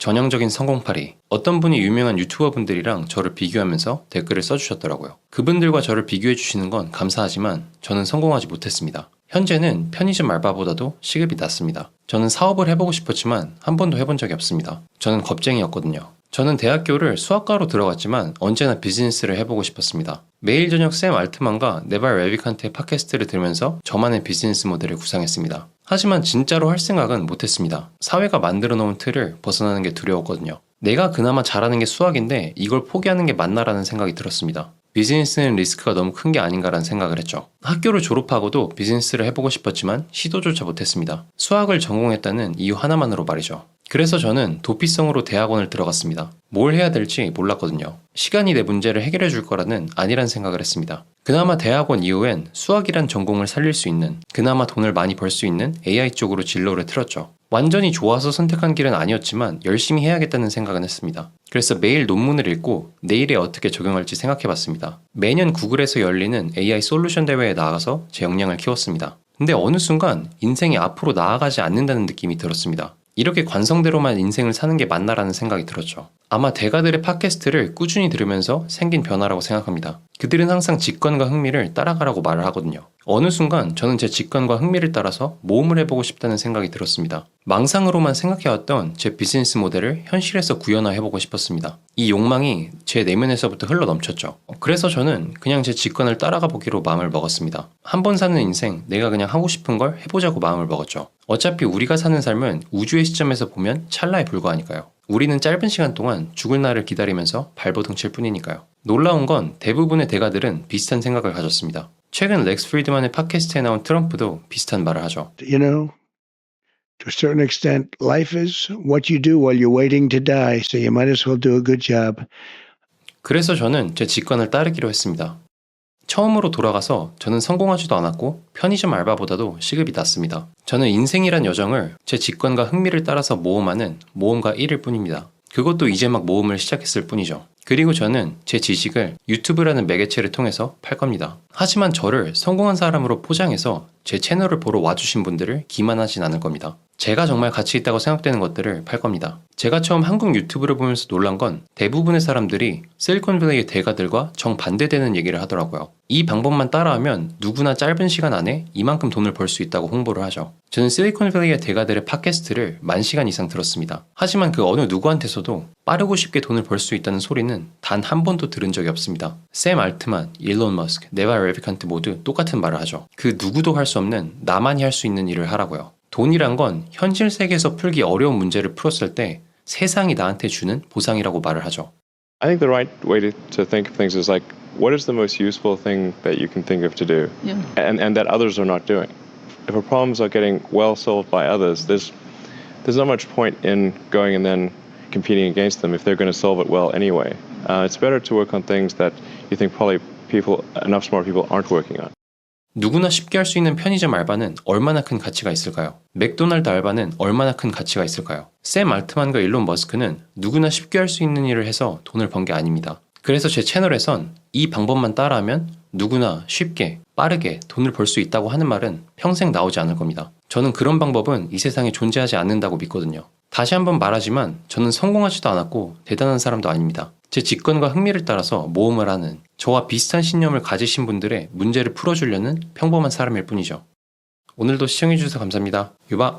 전형적인 성공파리. 어떤 분이 유명한 유튜버 분들이랑 저를 비교하면서 댓글을 써주셨더라고요. 그분들과 저를 비교해 주시는 건 감사하지만 저는 성공하지 못했습니다. 현재는 편의점 알바보다도 시급이 낮습니다. 저는 사업을 해보고 싶었지만 한 번도 해본 적이 없습니다. 저는 겁쟁이였거든요. 저는 대학교를 수학과로 들어갔지만 언제나 비즈니스를 해보고 싶었습니다. 매일 저녁 샘 알트만과 네발 레비칸트의 팟캐스트를 들으면서 저만의 비즈니스 모델을 구상했습니다. 하지만 진짜로 할 생각은 못했습니다. 사회가 만들어 놓은 틀을 벗어나는 게 두려웠거든요. 내가 그나마 잘하는 게 수학인데 이걸 포기하는 게 맞나라는 생각이 들었습니다. 비즈니스는 리스크가 너무 큰 게 아닌가라는 생각을 했죠. 학교를 졸업하고도 비즈니스를 해보고 싶었지만 시도조차 못했습니다. 수학을 전공했다는 이유 하나만으로 말이죠. 그래서 저는 도피성으로 대학원을 들어갔습니다. 뭘 해야 될지 몰랐거든요. 시간이 내 문제를 해결해 줄 거라는 아니란 생각을 했습니다. 그나마 대학원 이후엔 수학이란 전공을 살릴 수 있는, 그나마 돈을 많이 벌 수 있는 AI 쪽으로 진로를 틀었죠. 완전히 좋아서 선택한 길은 아니었지만 열심히 해야겠다는 생각은 했습니다. 그래서 매일 논문을 읽고 내일에 어떻게 적용할지 생각해봤습니다. 매년 구글에서 열리는 AI 솔루션 대회에 나가서 제 역량을 키웠습니다. 근데 어느 순간 인생이 앞으로 나아가지 않는다는 느낌이 들었습니다. 이렇게 관성대로만 인생을 사는 게 맞나라는 생각이 들었죠. 아마 대가들의 팟캐스트를 꾸준히 들으면서 생긴 변화라고 생각합니다. 그들은 항상 직관과 흥미를 따라가라고 말을 하거든요. 어느 순간 저는 제 직관과 흥미를 따라서 모험을 해보고 싶다는 생각이 들었습니다. 망상으로만 생각해왔던 제 비즈니스 모델을 현실에서 구현화해보고 싶었습니다. 이 욕망이 제 내면에서부터 흘러넘쳤죠. 그래서 저는 그냥 제 직관을 따라가 보기로 마음을 먹었습니다. 한 번 사는 인생, 내가 그냥 하고 싶은 걸 해보자고 마음을 먹었죠. 어차피 우리가 사는 삶은 우주의 시점에서 보면 찰나에 불과하니까요. 우리는 짧은 시간 동안 죽을 날을 기다리면서 발버둥 칠 뿐이니까요. 놀라운 건 대부분의 대가들은 비슷한 생각을 가졌습니다. 최근 렉스 프리드만의 팟캐스트에 나온 트럼프도 비슷한 말을 하죠. You know, to a certain extent, life is what you do while you're waiting to die, so you might as well do a good job. 그래서 저는 제 직관을 따르기로 했습니다. 처음으로 돌아가서 저는 성공하지도 않았고 편의점 알바보다도 시급이 낮습니다. 저는 인생이란 여정을 제 직관과 흥미를 따라서 모험하는 모험가 1일 뿐입니다. 그것도 이제 막 모험을 시작했을 뿐이죠. 그리고 저는 제 지식을 유튜브라는 매개체를 통해서 팔 겁니다. 하지만 저를 성공한 사람으로 포장해서 제 채널을 보러 와주신 분들을 기만하진 않을 겁니다. 제가 정말 가치 있다고 생각되는 것들을 팔 겁니다. 제가 처음 한국 유튜브를 보면서 놀란 건 대부분의 사람들이 실리콘밸리의 대가들과 정반대되는 얘기를 하더라고요. 이 방법만 따라하면 누구나 짧은 시간 안에 이만큼 돈을 벌 수 있다고 홍보를 하죠. 저는 실리콘밸리의 대가들의 팟캐스트를 10,000시간 이상 들었습니다. 하지만 그 어느 누구한테서도 빠르고 쉽게 돈을 벌 수 있다는 소리는 단 한 번도 들은 적이 없습니다. 샘 알트만, 일론 머스크, 네발 레비칸트 모두 똑같은 말을 하죠. 그 누구도 할 수 없는 나만이 할 수 있는 일을 하라고요. 돈이란 건 현실 세계에서 풀기 어려운 문제를 풀었을 때 세상이 나한테 주는 보상이라고 말을 하죠. I think the right way to think of things is like, what is the most useful thing that you can think of to do, and that others are not doing. If our problems are getting well solved by others, there's not much point in going and then competing against them if they're going to solve it well anyway. It's better to work on things that you think probably enough smart people aren't working on. 누구나 쉽게 할 수 있는 편의점 알바는 얼마나 큰 가치가 있을까요? 맥도날드 알바는 얼마나 큰 가치가 있을까요? 샘 알트만과 일론 머스크는 누구나 쉽게 할 수 있는 일을 해서 돈을 번 게 아닙니다. 그래서 제 채널에선 이 방법만 따라하면 누구나 쉽게, 빠르게 돈을 벌 수 있다고 하는 말은 평생 나오지 않을 겁니다. 저는 그런 방법은 이 세상에 존재하지 않는다고 믿거든요. 다시 한번 말하지만 저는 성공하지도 않았고 대단한 사람도 아닙니다. 제 직관과 흥미를 따라서 모험을 하는, 저와 비슷한 신념을 가지신 분들의 문제를 풀어주려는 평범한 사람일 뿐이죠. 오늘도 시청해주셔서 감사합니다. 유바!